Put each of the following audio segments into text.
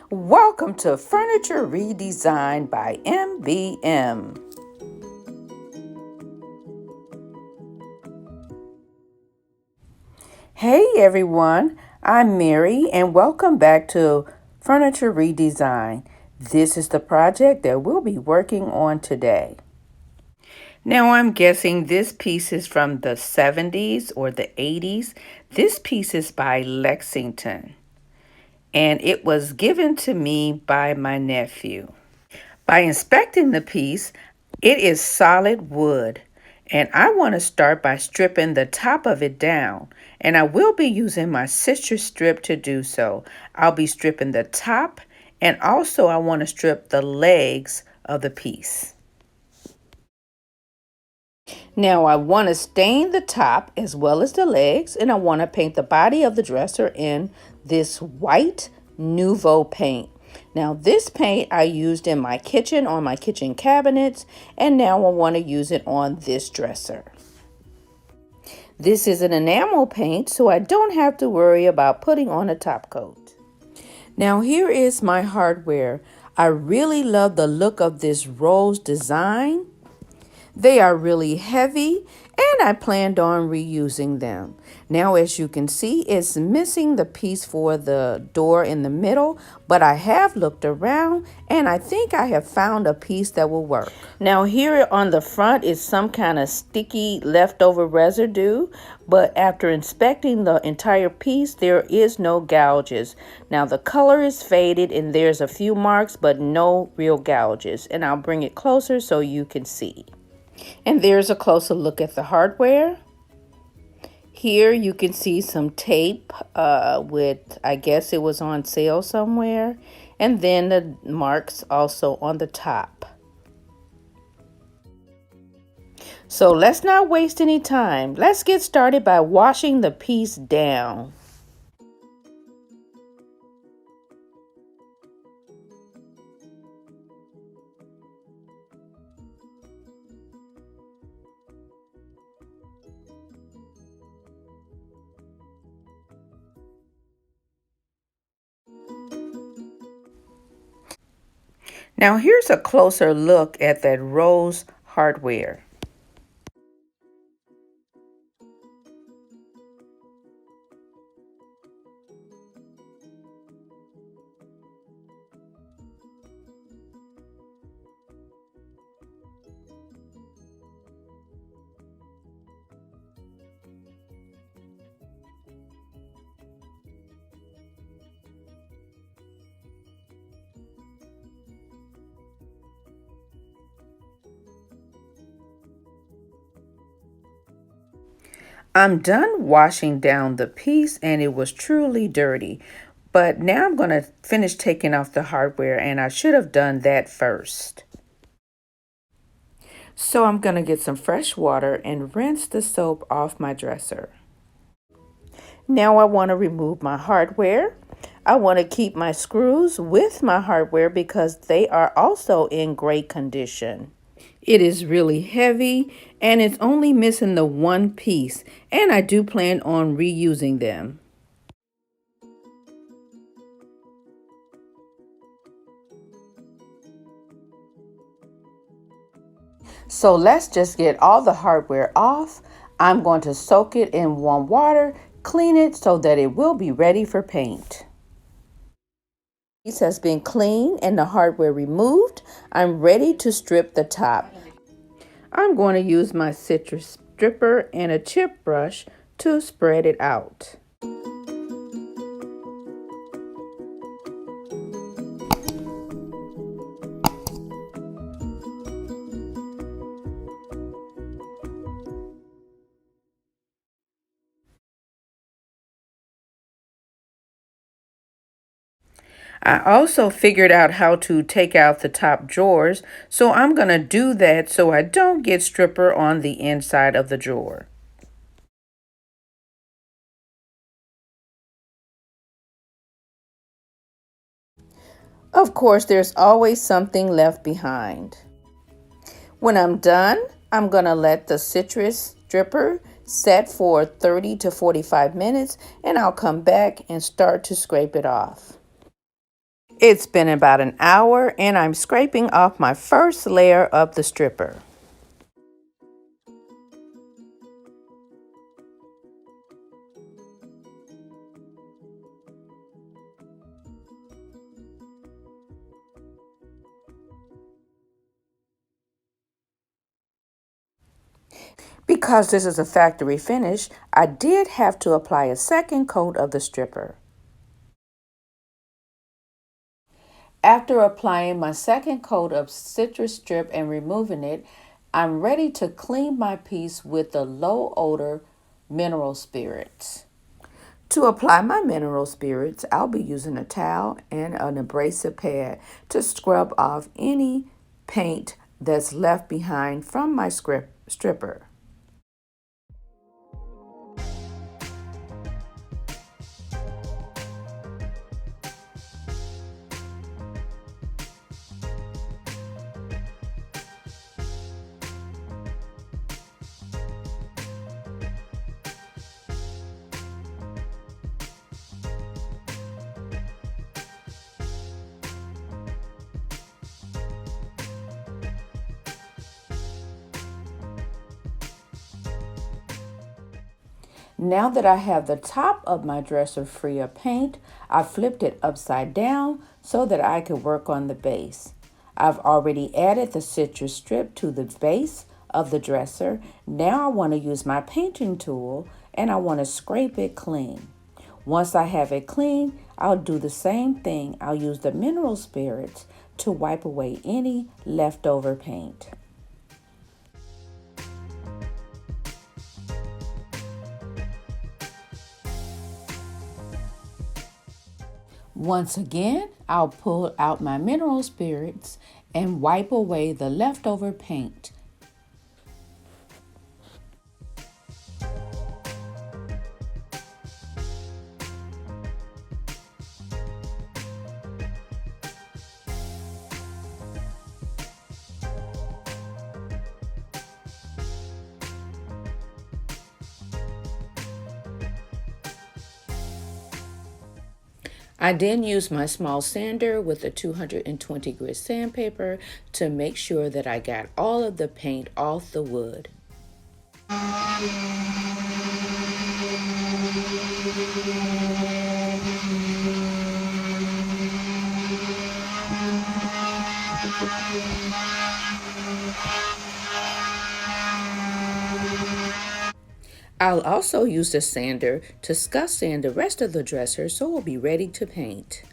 Welcome to Furniture Redesigned by MBM. Hey everyone, I'm Mary and welcome back to Furniture Redesign. This is the project that we'll be working on today. Now I'm guessing this piece is from the 70s or the 80s. This piece is by Lexington and it was given to me by my nephew. By inspecting the piece, it is solid wood, and I want to start by stripping the top of it down, and I will be using my citrus strip to do so. I'll be stripping the top, and also I want to strip the legs of the piece. Now I want to stain the top as well as the legs, and I want to paint the body of the dresser in this white Nouveau paint. Now this paint I used in my kitchen on my kitchen cabinets, and now I want to use it on this dresser. This is an enamel paint, so I don't have to worry about putting on a top coat. Now here is my hardware. I really love the look of this rose design. They are really heavy and I planned on reusing them. Now as you can see, it's missing the piece for the door in the middle, but I have looked around and I think I have found a piece that will work. Now here on the front is some kind of sticky leftover residue, but after inspecting the entire piece, there is no gouges. Now the color is faded and there's a few marks, but no real gouges. And I'll bring it closer so you can see. And there's a closer look at the hardware. Here you can see some tape with, I guess it was on sale somewhere. And then the marks also on the top. So let's not waste any time. Let's get started by washing the piece down. Now here's a closer look at that rose hardware. I'm done washing down the piece and it was truly dirty. But now I'm going to finish taking off the hardware and I should have done that first. So I'm going to get some fresh water and rinse the soap off my dresser. Now I want to remove my hardware. I want to keep my screws with my hardware because they are also in great condition. It is really heavy and it's only missing the one piece, and I do plan on reusing them. So let's just get all the hardware off. I'm going to soak it in warm water, clean it so that it will be ready for paint. Piece has been cleaned and the hardware removed. I'm ready to strip the top. I'm going to use my citrus stripper and a chip brush to spread it out. I also figured out how to take out the top drawers, so I'm going to do that so I don't get stripper on the inside of the drawer. Of course, there's always something left behind. When I'm done, I'm going to let the citrus stripper set for 30 to 45 minutes and I'll come back and start to scrape it off. It's been about an hour and I'm scraping off my first layer of the stripper. Because this is a factory finish, I did have to apply a second coat of the stripper. After applying my second coat of citrus strip and removing it, I'm ready to clean my piece with the low odor mineral spirits. To apply my mineral spirits, I'll be using a towel and an abrasive pad to scrub off any paint that's left behind from my stripper. Now that I have the top of my dresser free of paint, I flipped it upside down so that I could work on the base. I've already added the citrus strip to the base of the dresser. Now I want to use my painting tool and I want to scrape it clean. Once I have it clean, I'll do the same thing. I'll use the mineral spirits to wipe away any leftover paint. Once again, I'll pull out my mineral spirits and wipe away the leftover paint. I then use my small sander with a 220 grit sandpaper to make sure that I got all of the paint off the wood. I'll also use the sander to scuff sand the rest of the dresser so we'll be ready to paint.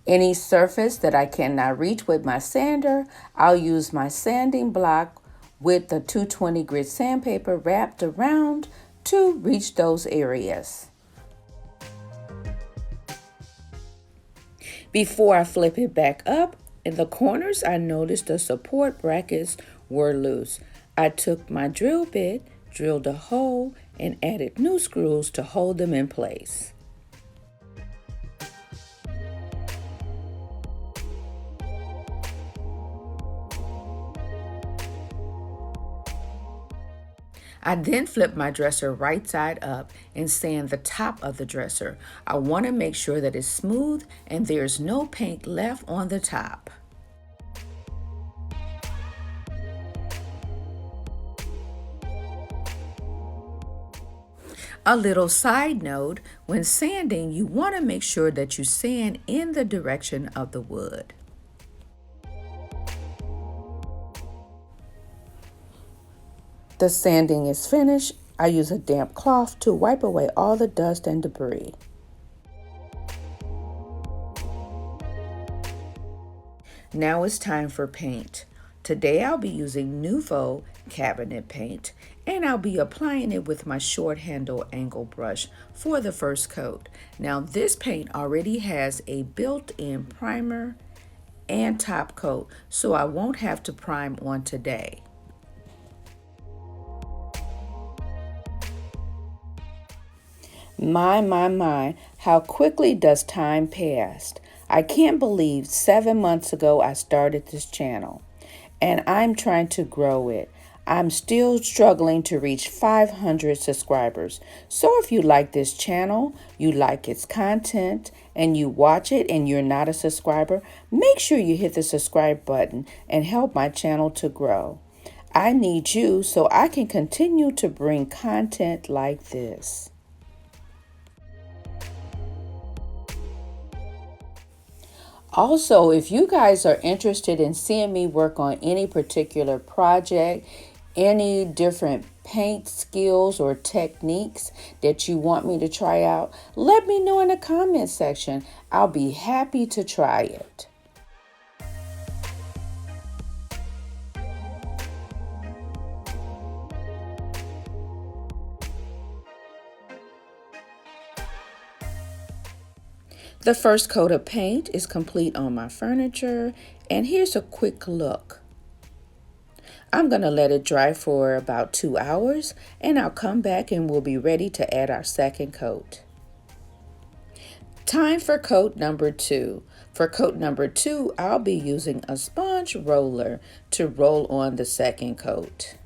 Any surface that I cannot reach with my sander, I'll use my sanding block with the 220 grit sandpaper wrapped around to reach those areas. Before I flip it back up, in the corners I noticed the support brackets were loose. I took my drill bit, drilled a hole, and added new screws to hold them in place. I then flip my dresser right side up and sand the top of the dresser. I want to make sure that it's smooth and there's no paint left on the top. A little side note, when sanding, you want to make sure that you sand in the direction of the wood. The sanding is finished. I use a damp cloth to wipe away all the dust and debris. Now it's time for paint. Today I'll be using Nouveau cabinet paint and I'll be applying it with my short handle angle brush for the first coat. Now this paint already has a built-in primer and top coat, so I won't have to prime on today. My, how quickly does time pass? I can't believe 7 months ago I started this channel and I'm trying to grow it. I'm still struggling to reach 500 subscribers. So if you like this channel, you like its content, and you watch it and you're not a subscriber, make sure you hit the subscribe button and help my channel to grow. I need you so I can continue to bring content like this. Also, if you guys are interested in seeing me work on any particular project, any different paint skills or techniques that you want me to try out, let me know in the comment section. I'll be happy to try it. The first coat of paint is complete on my furniture, and here's a quick look. I'm going to let it dry for about 2 hours, and I'll come back and we'll be ready to add our second coat. Time for coat number 2. For coat number 2, I'll be using a sponge roller to roll on the second coat.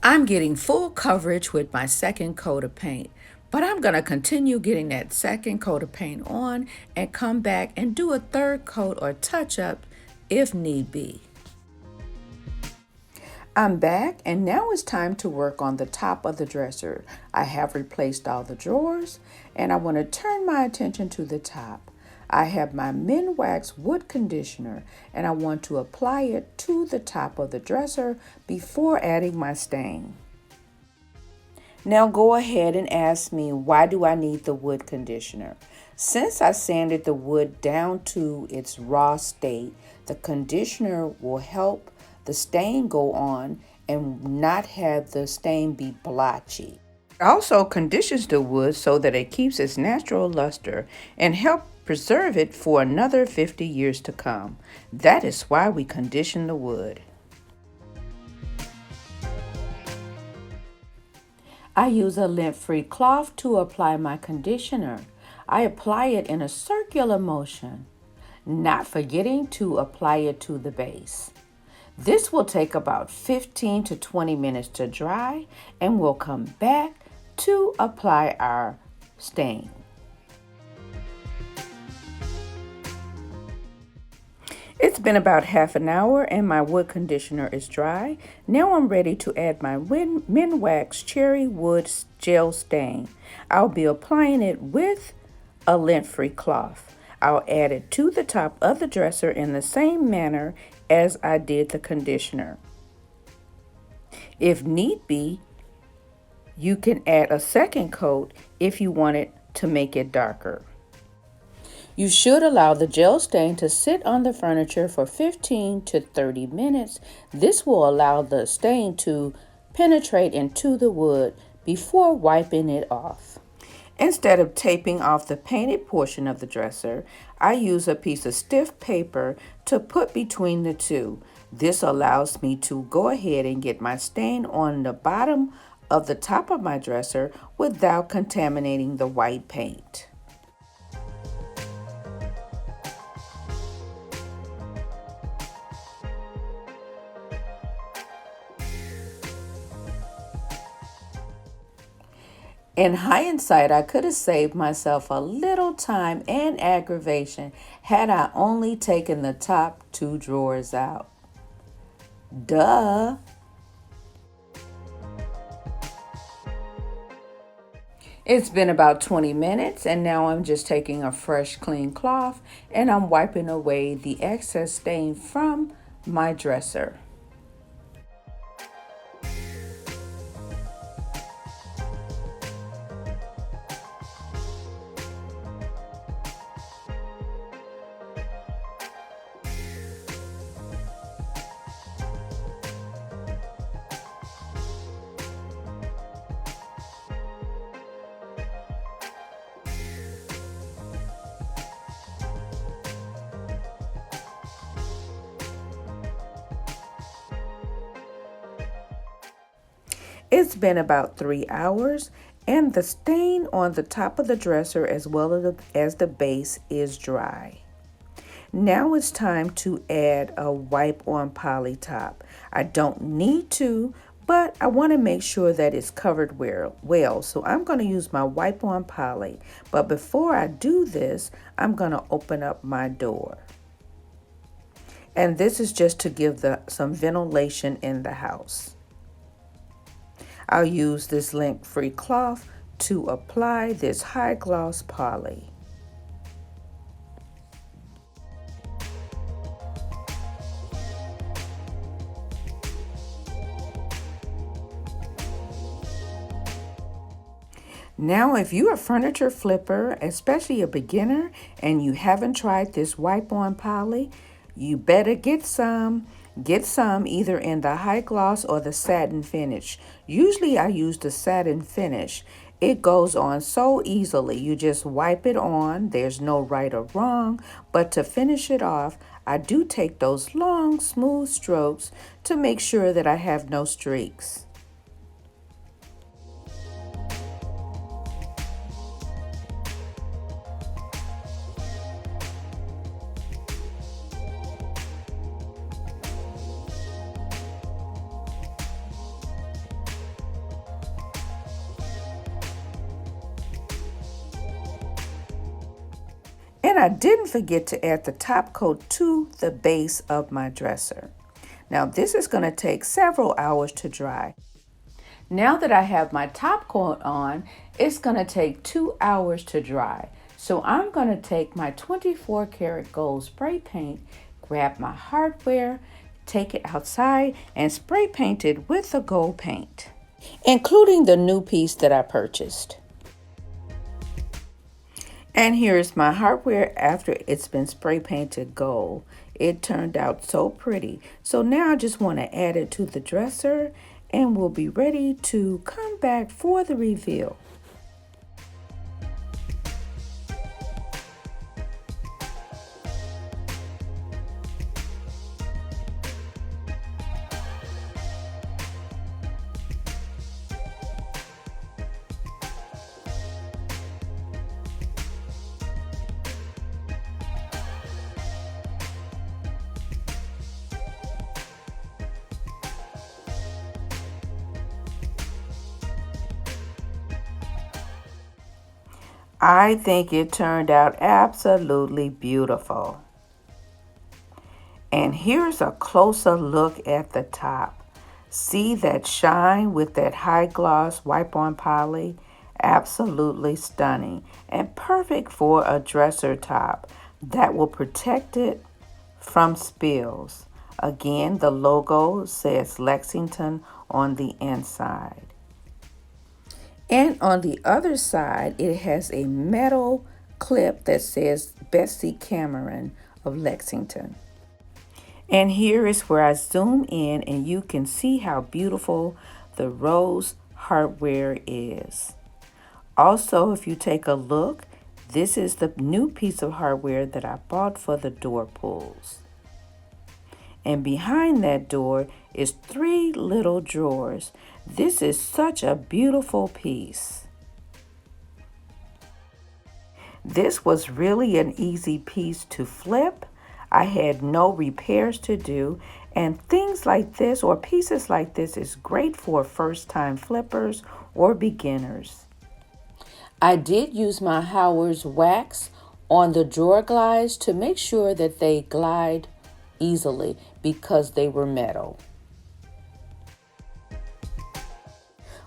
I'm getting full coverage with my second coat of paint, but I'm going to continue getting that second coat of paint on and come back and do a third coat or touch up if need be. I'm back, and now it's time to work on the top of the dresser. I have replaced all the drawers, and I want to turn my attention to the top. I have my Minwax wood conditioner, and I want to apply it to the top of the dresser before adding my stain. Now go ahead and ask me, why do I need the wood conditioner? Since I sanded the wood down to its raw state, the conditioner will help the stain go on and not have the stain be blotchy. It also conditions the wood so that it keeps its natural luster and help preserve it for another 50 years to come. That is why we condition the wood. I use a lint-free cloth to apply my conditioner. I apply it in a circular motion, not forgetting to apply it to the base. This will take about 15 to 20 minutes to dry, and we'll come back to apply our stain. It's been about half an hour and my wood conditioner is dry. Now I'm ready to add my Minwax Cherry Wood Gel Stain. I'll be applying it with a lint-free cloth. I'll add it to the top of the dresser in the same manner as I did the conditioner. If need be, you can add a second coat if you want it to make it darker. You should allow the gel stain to sit on the furniture for 15 to 30 minutes. This will allow the stain to penetrate into the wood before wiping it off. Instead of taping off the painted portion of the dresser, I use a piece of stiff paper to put between the two. This allows me to go ahead and get my stain on the bottom of the top of my dresser without contaminating the white paint. In hindsight, I could have saved myself a little time and aggravation had I only taken the top 2 drawers out. Duh! It's been about 20 minutes and now I'm just taking a fresh clean cloth and I'm wiping away the excess stain from my dresser. It's been about 3 hours and the stain on the top of the dresser as well as the base is dry. Now it's time to add a wipe-on poly top. I don't need to, but I want to make sure that it's covered well. So I'm going to use my wipe-on poly. But before I do this, I'm going to open up my door. And this is just to give some ventilation in the house. I'll use this lint-free cloth to apply this high gloss poly. Now, if you're a furniture flipper, especially a beginner, and you haven't tried this wipe-on poly, you better get some. Get some either in the high gloss or the satin finish. Usually I use the satin finish. It goes on so easily. You just wipe it on. There's no right or wrong. But to finish it off, I do take those long, smooth strokes to make sure that I have no streaks. And I didn't forget to add the top coat to the base of my dresser. Now this is going to take several hours to dry. Now that I have my top coat on, it's going to take 2 hours to dry. So I'm going to take my 24 karat gold spray paint, grab my hardware, take it outside and spray paint it with the gold paint, including the new piece that I purchased. And here's my hardware after it's been spray painted gold. It turned out so pretty. So now I just want to add it to the dresser and we'll be ready to come back for the reveal. I think it turned out absolutely beautiful. And here's a closer look at the top. See that shine with that high gloss wipe-on poly? Absolutely stunning and perfect for a dresser top that will protect it from spills. Again, the logo says Lexington on the inside. And on the other side, it has a metal clip that says Betsy Cameron of Lexington. And here is where I zoom in and you can see how beautiful the rose hardware is. Also, if you take a look, this is the new piece of hardware that I bought for the door pulls. And behind that door is 3 little drawers. This is such a beautiful piece. This was really an easy piece to flip. I had no repairs to do, and things like this or pieces like this is great for first-time flippers or beginners. I did use my Howard's wax on the drawer glides to make sure that they glide easily because they were metal.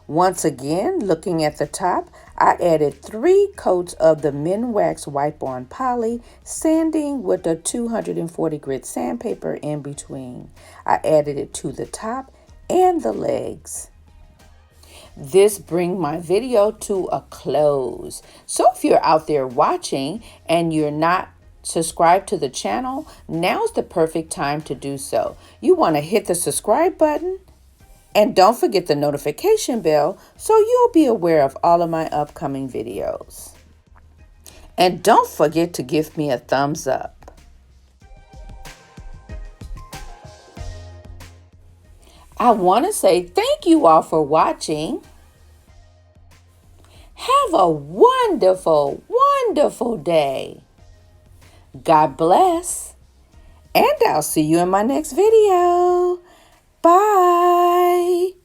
Once again, looking at the top, I added 3 coats of the Minwax Wipe-On Poly, sanding with a 240 grit sandpaper in between. I added it to the top and the legs. This brings my video to a close. So if you're out there watching and you're not subscribed to the channel, now's the perfect time to do so. You want to hit the subscribe button and don't forget the notification bell so you'll be aware of all of my upcoming videos. And don't forget to give me a thumbs up. I want to say thank you all for watching. Have a wonderful, wonderful day. God bless. And I'll see you in my next video. Bye.